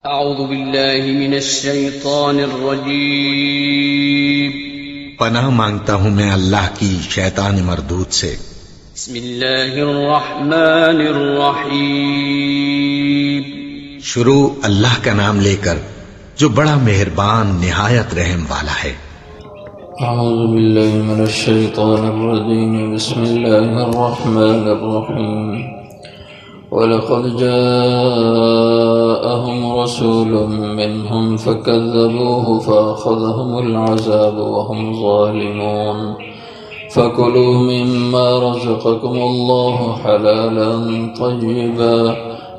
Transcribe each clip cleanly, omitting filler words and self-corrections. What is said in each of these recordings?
اعوذ باللہ من الشیطان الرجیم پناہ مانگتا ہوں میں اللہ کی شیطان مردود سے۔ بسم اللہ الرحمن الرحیم شروع اللہ کا نام لے کر جو بڑا مہربان نہایت رحم والا ہے۔ اعوذ باللہ من الشیطان الرجیم بسم اللہ الرحمن الرحیم وَلَقَدْ جَاءَهُمْ رَسُولٌ مِّنْهُمْ فَكَذَّبُوهُ فَأَخَذَهُمُ الْعَذَابُ وَهُمْ ظَالِمُونَ فَكُلُوا مِمَّا رَزَقَكُمُ اللَّهُ حَلَالًا طَيِّبًا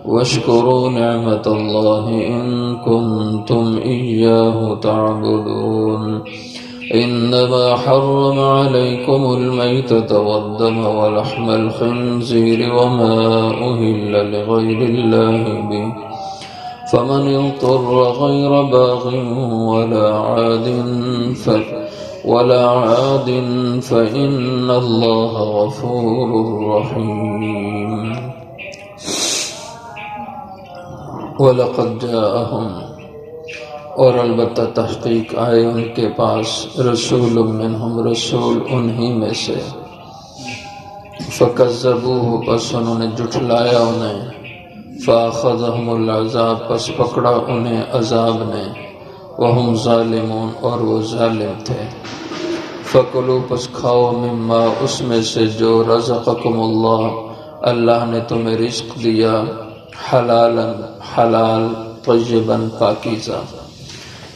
وَاشْكُرُوا نِعْمَةَ اللَّهِ إِن كُنتُمْ إِيَّاهُ تَعْبُدُونَ إنما حرم عليكم الميتة والدم ولحم الخنزير وما أهل لغير الله به فمن اضطر غير باغ ولا عاد فإن الله غفور رحيم وَلَقَدْ جَاءَهُمْ اور البتہ تحقیق آئے ان کے پاس رسول منہم رسول انہی میں سے فکذبوہ پس انہوں نے جھٹلایا انہیں فاخذہم العذاب پس پکڑا انہیں عذاب نے وہم ظالمون اور وہ ظالم تھے فکلوا پس کھاؤ مما اس میں سے جو رزقکم اللہ نے تمہیں رزق دیا حلالا حلال طیبا پاکیزہ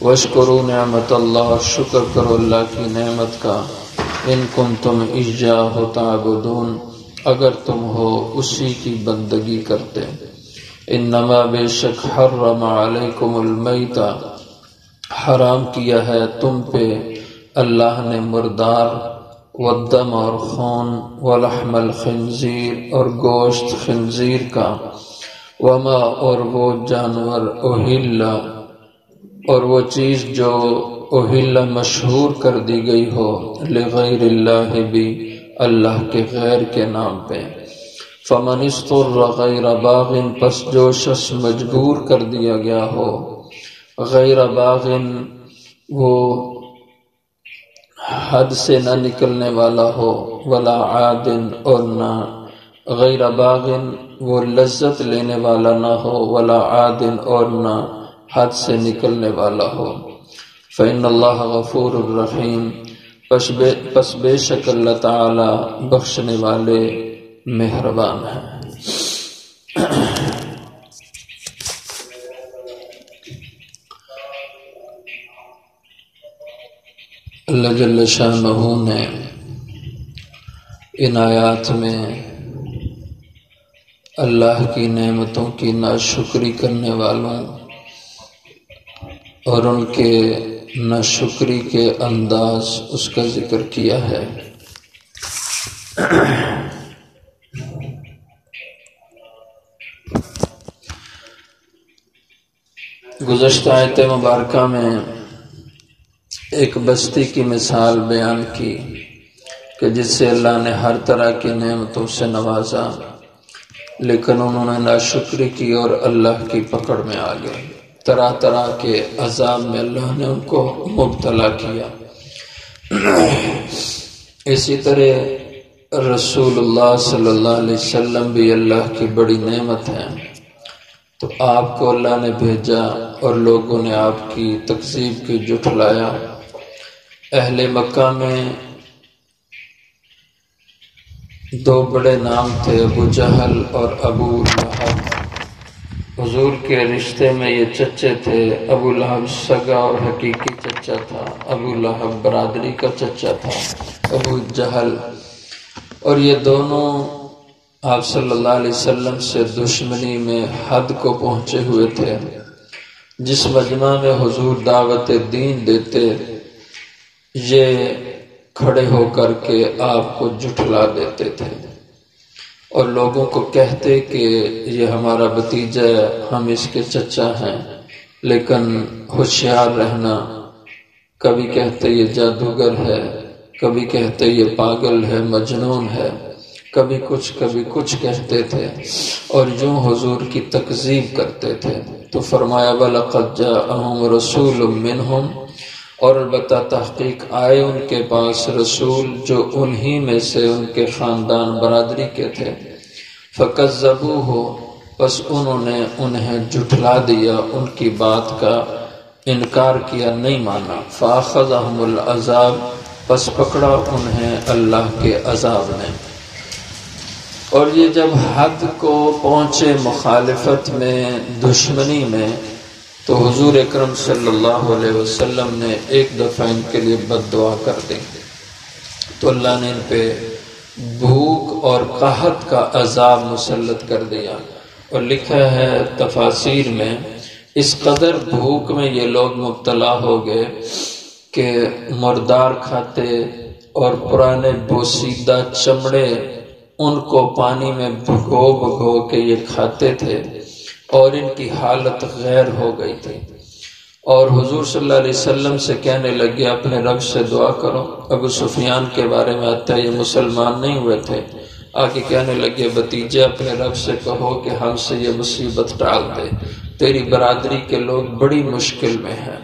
واشکروا نعمت اللہ شکر کرو اللہ کی نعمت کا ان کنتم ایاہ تعبدون اگر تم ہو اسی کی بندگی کرتے انما بے شک حرم علیکم المیتہ حرام کیا ہے تم پہ اللہ نے مردار والدم اور خون ولحم الخنزیر اور گوشت خنزیر کا وما اور وہ جانور اہلا اور وہ چیز جو اہل مشہور کر دی گئی ہو لغیر اللہ بھی اللہ کے غیر کے نام پہ فمن اضطر غیر باغ پس جو شخص مجبور کر دیا گیا ہو غیر باغ وہ حد سے نہ نکلنے والا ہو ولا عاد اور نہ غیر باغ وہ لذت لینے والا نہ ہو ولا عاد اور نہ حد سے نکلنے والا ہو فإن اللہ غفور الرحیم پس بے شک اللہ تعالی بخشنے والے مہربان ہیں۔ اللہ جل شانہ نے ان آیات میں اللہ کی نعمتوں کی ناشکری کرنے والوں اور ان کے ناشکری کے انداز اس کا ذکر کیا ہے۔ گزشتہ آیت مبارکہ میں ایک بستی کی مثال بیان کی کہ جس سے اللہ نے ہر طرح کی نعمتوں سے نوازا لیکن انہوں نے ناشکری کی اور اللہ کی پکڑ میں آ گئے، طرح طرح کے عذاب میں اللہ نے ان کو مبتلا کیا۔ اسی طرح رسول اللہ صلی اللہ علیہ وسلم بھی اللہ کی بڑی نعمت ہے، تو آپ کو اللہ نے بھیجا اور لوگوں نے آپ کی تکذیب کی، جھٹلایا۔ اہل مکہ میں دو بڑے نام تھے، ابو جہل اور ابو لہب۔ حضور کے رشتے میں یہ چچے تھے، ابو لہب سگا اور حقیقی چچا تھا، ابو لہب برادری کا چچا تھا، ابو جہل، اور یہ دونوں آپ صلی اللہ علیہ وسلم سے دشمنی میں حد کو پہنچے ہوئے تھے۔ جس مجمع میں حضور دعوت دین دیتے یہ کھڑے ہو کر کے آپ کو جھٹلا دیتے تھے اور لوگوں کو کہتے کہ یہ ہمارا بھتیجا ہے، ہم اس کے چچا ہیں، لیکن ہوشیار رہنا، کبھی کہتے یہ جادوگر ہے، کبھی کہتے یہ پاگل ہے، مجنون ہے، کبھی کچھ کہتے تھے اور یوں حضور کی تکذیب کرتے تھے۔ تو فرمایا وَلَقَدْ جَاءَهُمْ رَسُولٌ مِّنْهُمْ، اور البتہ تحقیق آئے ان کے پاس رسول جو انہی میں سے ان کے خاندان برادری کے تھے۔ فَكَذَّبُوهُ، پس انہوں نے انہیں جھٹلا دیا، ان کی بات کا انکار کیا، نہیں مانا۔ فَأَخَذَهُمُ الْعَذَابُ، پس پکڑا انہیں اللہ کے عذاب نے۔ اور یہ جب حد کو پہنچے مخالفت میں، دشمنی میں، تو حضور اکرم صلی اللہ علیہ وسلم نے ایک دفعہ ان کے لیے بد دعا کر دی، تو اللہ نے ان پہ بھوک اور قحط کا عذاب مسلط کر دیا۔ اور لکھا ہے تفاسیر میں، اس قدر بھوک میں یہ لوگ مبتلا ہو گئے کہ مردار کھاتے اور پرانے بوسیدہ چمڑے ان کو پانی میں بھگو کے یہ کھاتے تھے، اور ان کی حالت غیر ہو گئی تھی۔ اور حضور صلی اللہ علیہ وسلم سے کہنے لگے اپنے رب سے دعا کرو۔ ابو سفیان کے بارے میں آتا ہے یہ مسلمان نہیں ہوئے تھے، آگے کہنے لگے بھتیجے اپنے رب سے کہو کہ ہم سے یہ مصیبت ٹال دے، تیری برادری کے لوگ بڑی مشکل میں ہیں۔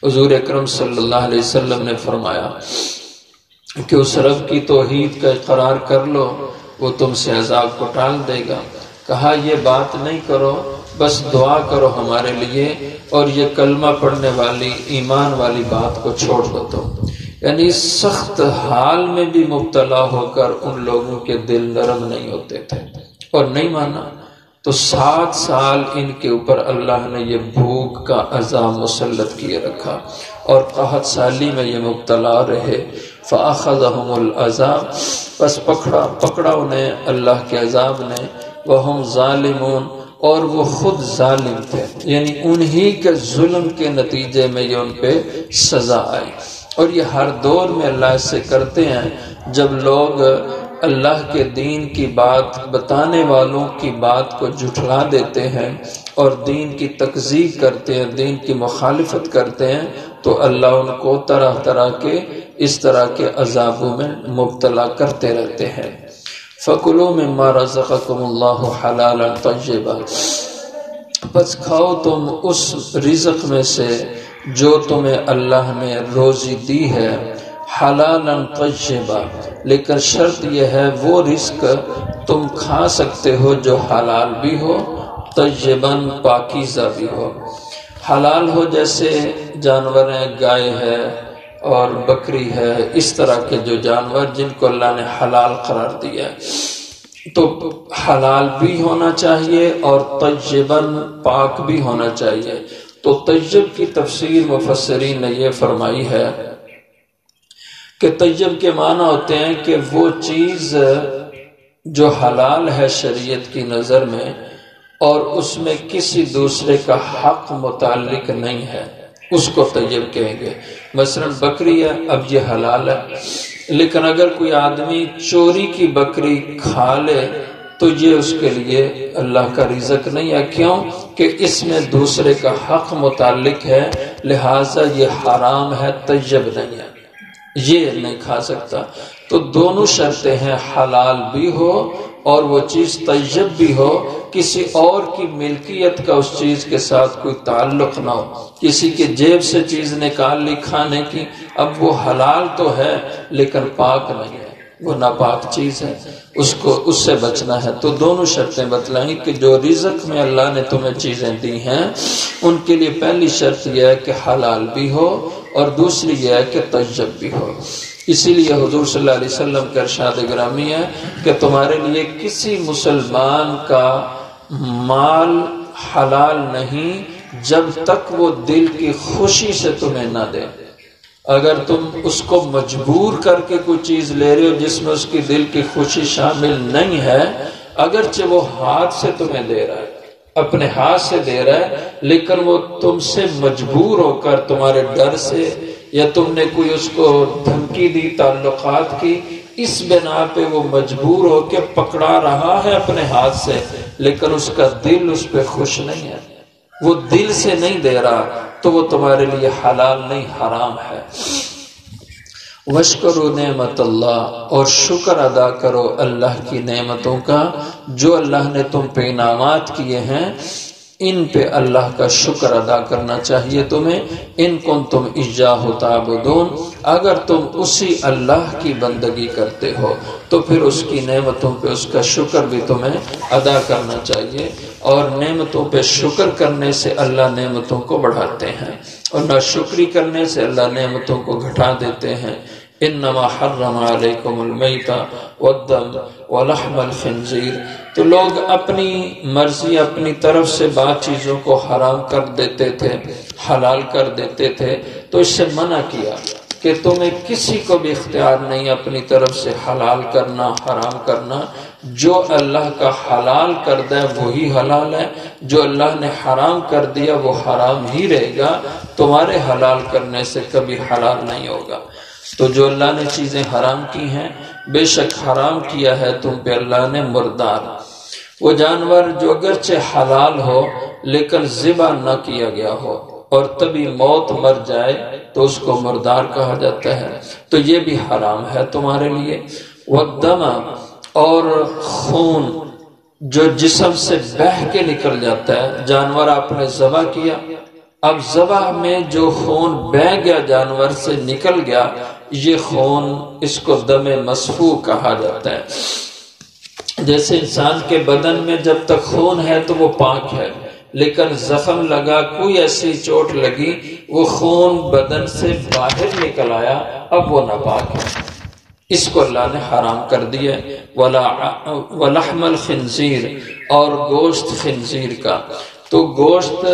حضور اکرم صلی اللہ علیہ وسلم نے فرمایا کہ اس رب کی توحید کا اقرار کر لو، وہ تم سے عذاب کو ٹال دے گا۔ کہا یہ بات نہیں کرو، بس دعا کرو ہمارے لیے، اور یہ کلمہ پڑھنے والی ایمان والی بات کو چھوڑ دو تم۔ یعنی سخت حال میں بھی مبتلا ہو کر ان لوگوں کے دل نرم نہیں ہوتے تھے اور نہیں مانا۔ تو 7 سال ان کے اوپر اللہ نے یہ بھوک کا عذاب مسلط کیے رکھا اور قحط سالی میں یہ مبتلا رہے۔ فَأَخَذَهُمُ الْعَذَابُ، پس پکڑا انہیں اللہ کے عذاب نے، وَهُمْ ظَالِمُونَ، اور وہ خود ظالم تھے، یعنی انہی کے ظلم کے نتیجے میں یہ ان پہ سزا آئی۔ اور یہ ہر دور میں اللہ سے کرتے ہیں، جب لوگ اللہ کے دین کی بات بتانے والوں کی بات کو جھٹلا دیتے ہیں اور دین کی تکذیب کرتے ہیں، دین کی مخالفت کرتے ہیں، تو اللہ ان کو طرح طرح کے اس طرح کے عذابوں میں مبتلا کرتے رہتے ہیں۔ فَكُلُوا مِمَّا رَزَقَكُمُ اللَّهُ حَلَالًا طَيِّبًا، پس کھاؤ تم اس رزق میں سے جو تمہیں اللہ نے روزی دی ہے، حلالً طیبا، لیکن شرط یہ ہے وہ رزق تم کھا سکتے ہو جو حلال بھی ہو، طیباً پاکیزہ بھی ہو۔ حلال ہو جیسے جانور ہیں، گائے ہے اور بکری ہے، اس طرح کے جو جانور جن کو اللہ نے حلال قرار دیا ہے، تو حلال بھی ہونا چاہیے اور طیباً پاک بھی ہونا چاہیے۔ تو طیب کی تفسیر مفسرین نے یہ فرمائی ہے کہ طیب کے معنی ہوتے ہیں کہ وہ چیز جو حلال ہے شریعت کی نظر میں اور اس میں کسی دوسرے کا حق متعلق نہیں ہے، اس کو طیب کہیں گے۔ مثلا بکری ہے، اب یہ حلال ہے، لیکن اگر کوئی آدمی چوری کی بکری کھا لے تو یہ اس کے لیے اللہ کا رزق نہیں ہے۔ کیوں؟ کہ اس میں دوسرے کا حق متعلق ہے، لہٰذا یہ حرام ہے، طیب نہیں ہے، یہ نہیں کھا سکتا۔ تو دونوں شرطیں ہیں، حلال بھی ہو اور وہ چیز طیب بھی ہو، کسی اور کی ملکیت کا اس چیز کے ساتھ کوئی تعلق نہ ہو، کسی کی جیب سے چیز نکال لی کھانے کی، اب وہ حلال تو ہے لیکن پاک نہیں ہے، وہ ناپاک چیز ہے، اس سے بچنا ہے۔ تو دونوں شرطیں بتلائیں کہ جو رزق میں اللہ نے تمہیں چیزیں دی ہیں ان کے لیے پہلی شرط یہ ہے کہ حلال بھی ہو اور دوسری یہ ہے کہ طیب بھی ہو۔ اسی لیے حضور صلی اللہ علیہ وسلم کا ارشاد گرامی ہے کہ تمہارے لیے کسی مسلمان کا مال حلال نہیں جب تک وہ دل کی خوشی سے تمہیں نہ دے۔ اگر تم اس کو مجبور کر کے کوئی چیز لے رہے ہو جس میں اس کی دل کی خوشی شامل نہیں ہے، اگرچہ وہ ہاتھ سے تمہیں دے رہا ہے، اپنے ہاتھ سے دے رہا ہے، لیکن وہ تم سے مجبور ہو کر تمہارے ڈر سے یا تم نے کوئی اس کو دھمکی دی تعلقات کی، اس بنا پہ وہ مجبور ہو کے پکڑا رہا ہے اپنے ہاتھ سے، لیکن اس کا دل اس پہ خوش نہیں ہے، وہ دل سے نہیں دے رہا، تو وہ تمہارے لیے حلال نہیں، حرام ہے۔ وشکروا نعمت اللہ، اور شکر ادا کرو اللہ کی نعمتوں کا، جو اللہ نے تم پہ انعامات کیے ہیں ان پہ اللہ کا شکر ادا کرنا چاہیے تمہیں۔ ان کنتم ایاہ تعبدون، اگر تم اسی اللہ کی بندگی کرتے ہو تو پھر اس کی نعمتوں پہ اس کا شکر بھی تمہیں ادا کرنا چاہیے، اور نعمتوں پہ شکر کرنے سے اللہ نعمتوں کو بڑھاتے ہیں، اور ناشکری کرنے سے اللہ نعمتوں کو گھٹا دیتے ہیں۔ انما حرم علیکم المیتہ والدم ولحم الخنزیر، تو لوگ اپنی مرضی اپنی طرف سے بعض چیزوں کو حرام کر دیتے تھے، حلال کر دیتے تھے، تو اس سے منع کیا کہ تمہیں کسی کو بھی اختیار نہیں اپنی طرف سے حلال کرنا حرام کرنا، جو اللہ کا حلال کردہ ہے وہی حلال ہے، جو اللہ نے حرام کر دیا وہ حرام ہی رہے گا، تمہارے حلال کرنے سے کبھی حلال نہیں ہوگا۔ تو جو اللہ نے چیزیں حرام کی ہیں، بے شک حرام کیا ہے تم پہ اللہ نے مردار، وہ جانور جو اگرچہ حلال ہو لیکن ذبح نہ کیا گیا ہو اور تبھی موت مر جائے تو اس کو مردار کہا جاتا ہے، تو یہ بھی حرام ہے تمہارے لیے۔ والدم، اور خون جو جسم سے بہہ کے نکل جاتا ہے، جانور آپ نے ذبح کیا، اب ذبح میں جو خون بہہ گیا جانور سے نکل گیا، یہ خون اس کو دم مسفوح کہا جاتا ہے۔ جیسے انسان کے بدن میں جب تک خون ہے تو وہ پاک ہے، لیکن زخم لگا، کوئی ایسی چوٹ لگی، وہ خون بدن سے باہر نکل آیا، اب وہ ناپاک ہے، اس کو اللہ نے حرام کر دیا۔ ولحم الخنزیر، اور گوشت خنزیر کا، تو گوشت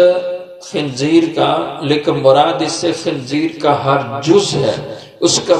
خنزیر کا، لیکن مراد اس سے خنزیر کا ہر جز ہے، اس کا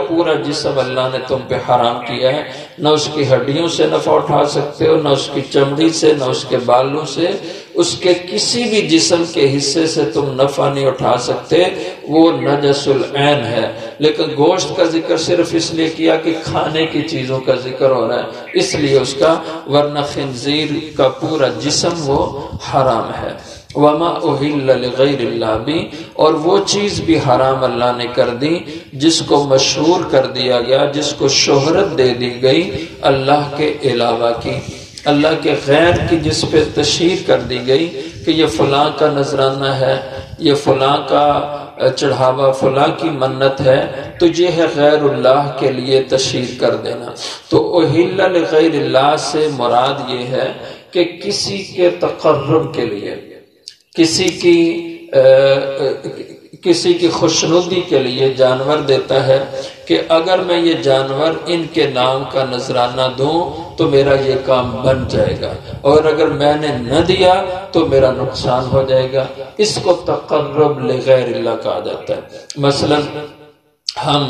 پورا جسم اللہ نے تم پہ حرام کیا ہے، نہ اس کی ہڈیوں سے نفع اٹھا سکتے ہو، نہ اس کی چمڑی سے، نہ اس کے بالوں سے، اس کے کسی بھی جسم کے حصے سے تم نفع نہیں اٹھا سکتے، وہ نجس العین ہے۔ لیکن گوشت کا ذکر صرف اس لیے کیا کہ کھانے کی چیزوں کا ذکر ہو رہا ہے، اس لیے اس کا، ورنہ خنزیر کا پورا جسم وہ حرام ہے۔ وما اہل لغیر اللہ بھی، اور وہ چیز بھی حرام اللہ نے کر دی جس کو مشہور کر دیا گیا، جس کو شہرت دے دی گئی اللہ کے علاوہ کی، اللہ کے غیر کی، جس پہ تشہیر کر دی گئی کہ یہ فلاں کا نذرانہ ہے، یہ فلاں کا چڑھاوا، فلاں کی منت ہے، تو یہ ہے غیر اللہ کے لیے تشہیر کر دینا۔ تو اہل لغیر اللہ سے مراد یہ ہے کہ کسی کے تقرب کے لیے، کسی کی خوشنودی کے لیے جانور دیتا ہے کہ اگر میں یہ جانور ان کے نام کا نذرانہ دوں تو میرا یہ کام بن جائے گا، اور اگر میں نے نہ دیا تو میرا نقصان ہو جائے گا، اس کو تقرب لغیر اللہ کہا جاتا ہے۔ مثلا ہم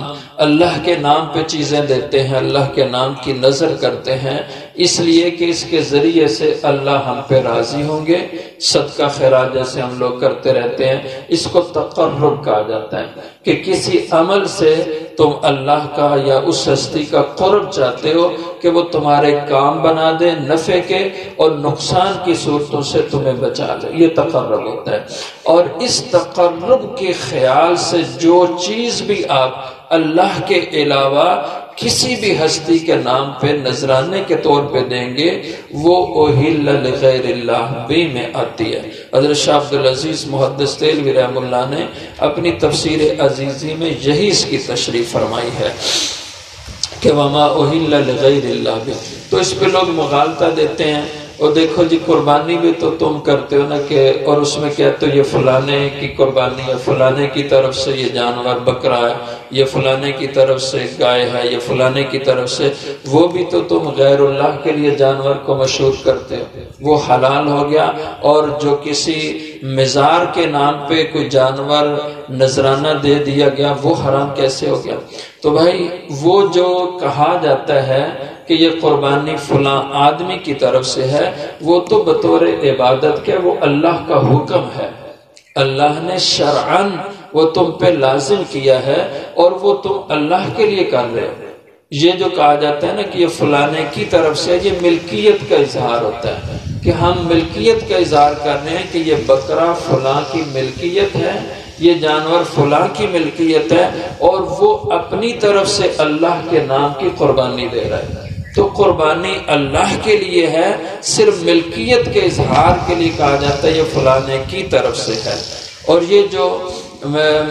اللہ کے نام پہ چیزیں دیتے ہیں، اللہ کے نام کی نظر کرتے ہیں، اس لیے کہ اس کے ذریعے سے اللہ ہم پہ راضی ہوں گے، صدقہ خیرات جیسے ہم لوگ کرتے رہتے ہیں، اس کو تقرب کہا جاتا ہے کہ کسی عمل سے تم اللہ کا یا اس ہستی کا قرب چاہتے ہو کہ وہ تمہارے کام بنا دے نفع کے اور نقصان کی صورتوں سے تمہیں بچا لے، یہ تقرب ہوتا ہے۔ اور اس تقرب کے خیال سے جو چیز بھی آپ اللہ کے علاوہ کسی بھی ہستی کے نام پہ نذرانے کے طور پہ دیں گے، وہ اہل لغیر اللہ بھی میں آتی ہے۔ حضرت شاہ عبدالعزیز محدث دہلوی رحمہ اللہ نے اپنی تفسیر عزیزی میں یہی اس کی تشریح فرمائی ہے کہ وما اہل لغیر اللہ بھی، تو اس پہ لوگ مغالطہ دیتے ہیں، اور دیکھو جی قربانی بھی تو تم کرتے ہو نا، کہ اور اس میں کہتے ہو یہ فلانے کی قربانی ہے، فلانے کی طرف سے یہ جانور بکرا ہے، یہ فلانے کی طرف سے گائے ہے، یہ فلانے کی طرف سے، وہ بھی تو تم غیر اللہ کے لیے جانور کو مشہور کرتے ہو، وہ حلال ہو گیا۔ اور جو کسی مزار کے نام پہ کوئی جانور نذرانہ دے دیا گیا، وہ حرام کیسے ہو گیا؟ تو بھائی وہ جو کہا جاتا ہے کہ یہ قربانی فلاں آدمی کی طرف سے ہے، وہ تو بطور عبادت کے وہ اللہ کا حکم ہے، اللہ نے شرعاً وہ تم پہ لازم کیا ہے، اور وہ تم اللہ کے لیے کر رہے ہو۔ یہ جو کہا جاتا ہے نا کہ یہ فلانے کی طرف سے، یہ ملکیت کا اظہار ہوتا ہے کہ ہم ملکیت کا اظہار کر رہے ہیں کہ یہ بکرا فلاں کی ملکیت ہے، یہ جانور فلاں کی ملکیت ہے اور وہ اپنی طرف سے اللہ کے نام کی قربانی دے رہا ہے، تو قربانی اللہ کے لیے ہے، صرف ملکیت کے اظہار کے لیے کہا جاتا ہے یہ فلانے کی طرف سے ہے۔ اور یہ جو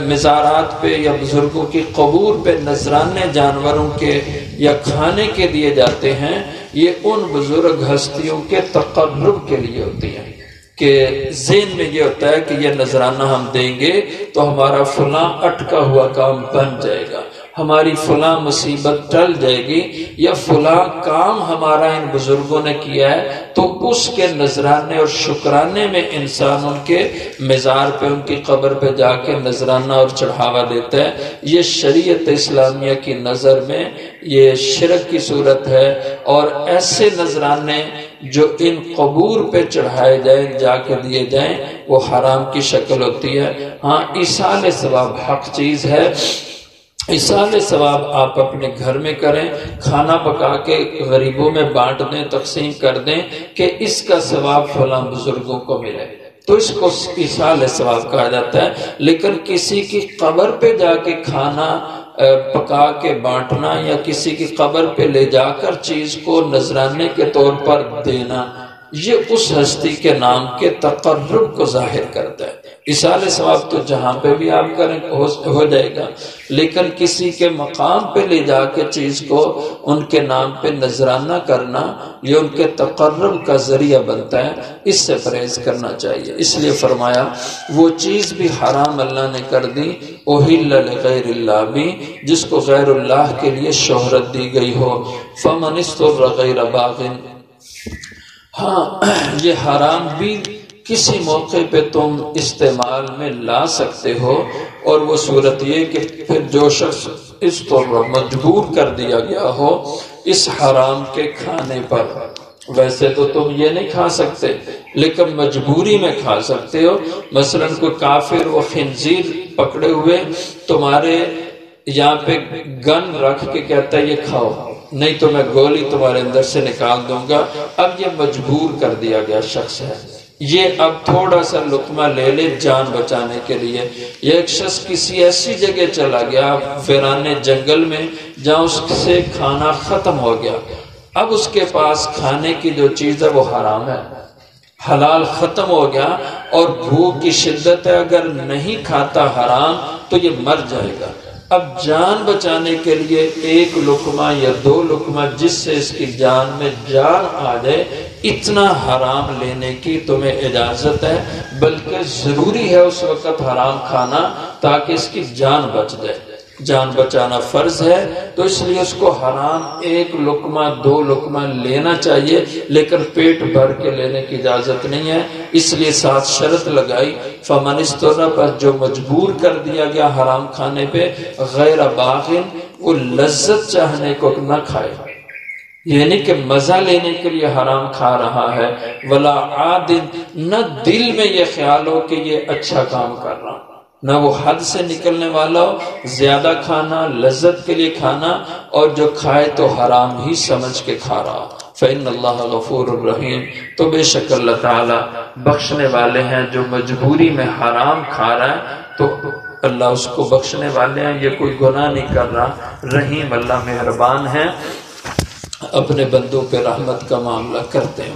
مزارات پہ یا بزرگوں کی قبور پہ نذرانے جانوروں کے یا کھانے کے دیے جاتے ہیں، یہ ان بزرگ ہستیوں کے تقرب کے لیے ہوتی ہیں کہ ذہن میں یہ ہوتا ہے کہ یہ نذرانہ ہم دیں گے تو ہمارا فلاں اٹکا ہوا کام بن جائے گا، ہماری فلاں مصیبت ٹل جائے گی، یا فلاں کام ہمارا ان بزرگوں نے کیا ہے، تو اس کے نذرانے اور شکرانے میں انسان ان کے مزار پہ، ان کی قبر پہ جا کے نذرانہ اور چڑھاوا دیتا ہے۔ یہ شریعت اسلامیہ کی نظر میں یہ شرک کی صورت ہے، اور ایسے نذرانے جو ان قبور پہ چڑھائے جائیں، جا کے دیے جائیں، وہ حرام کی شکل ہوتی ہے۔ ہاں ایصال ثواب حق چیز ہے، ایصال ثواب آپ اپنے گھر میں کریں، کھانا پکا کے غریبوں میں بانٹ دیں، تقسیم کر دیں کہ اس کا ثواب فلاں بزرگوں کو ملے، تو اس کو ایصال ثواب کہا جاتا ہے۔ لیکن کسی کی قبر پہ جا کے کھانا پکا کے بانٹنا یا کسی کی قبر پہ لے جا کر چیز کو نذرانے کے طور پر دینا، یہ اس ہستی کے نام کے تقرب کو ظاہر کرتا ہے۔ ایصال ثواب تو جہاں پہ بھی آپ کریں ہو جائے گا، لیکن کسی کے مقام پہ لے جا کے چیز کو ان کے نام پہ نذرانہ کرنا، یہ ان کے تقرب کا ذریعہ بنتا ہے، اس سے پرہیز کرنا چاہیے۔ اس لیے فرمایا وہ چیز بھی حرام اللہ نے کر دی، احل لغیر اللہ بھی، جس کو غیر اللہ کے لیے شہرت دی گئی ہو، فمن اضطر غیر باغ۔ ہاں یہ حرام بھی کسی موقع پہ تم استعمال میں لا سکتے ہو، اور وہ صورت یہ کہ پھر جو شخص اس طور مجبور کر دیا گیا ہو اس حرام کے کھانے پر، ویسے تو تم یہ نہیں کھا سکتے لیکن مجبوری میں کھا سکتے ہو۔ مثلا کوئی کافر وہ خنزیر پکڑے ہوئے تمہارے یہاں پہ گن رکھ کے کہتا ہے یہ کھاؤ، نہیں تو میں گولی تمہارے اندر سے نکال دوں گا، اب یہ مجبور کر دیا گیا شخص ہے، یہ اب تھوڑا سا لقمہ لے لے جان بچانے کے لیے۔ یہ ایک شخص کسی ایسی جگہ چلا گیا ویرانے جنگل میں جہاں اس سے کھانا ختم ہو گیا، اب اس کے پاس کھانے کی جو چیز ہے وہ حرام ہے، حلال ختم ہو گیا اور بھوک کی شدت ہے، اگر نہیں کھاتا حرام تو یہ مر جائے گا۔ اب جان بچانے کے لیے ایک لقمہ یا دو لقمہ جس سے اس کی جان میں جان آ جائے، اتنا حرام لینے کی تمہیں اجازت ہے، بلکہ ضروری ہے اس وقت حرام کھانا تاکہ اس کی جان بچ جائے۔ جان بچانا فرض ہے، تو اس لیے اس کو حرام ایک لقمہ دو لقمہ لینا چاہیے، لیکن پیٹ بھر کے لینے کی اجازت نہیں ہے۔ اس لیے ساتھ شرط لگائی فمن اضطر، پر جو مجبور کر دیا گیا حرام کھانے پہ، غیر باغن، وہ لذت چاہنے کو نہ کھائے، یعنی کہ مزہ لینے کے لیے حرام کھا رہا ہے، ولا عادن، نہ دل میں یہ خیال ہو کہ یہ اچھا کام کر رہا ہوں، نہ وہ حد سے نکلنے والا ہو، زیادہ کھانا، لذت کے لیے کھانا، اور جو کھائے تو حرام ہی سمجھ کے کھا رہا۔ فإن اللہ غفور الرحیم، تو بے شک اللہ تعالی بخشنے والے ہیں۔ جو مجبوری میں حرام کھا رہا ہے تو اللہ اس کو بخشنے والے ہیں، یہ کوئی گناہ نہیں کر رہا۔ رحیم، اللہ مہربان ہے، اپنے بندوں پہ رحمت کا معاملہ کرتے ہیں۔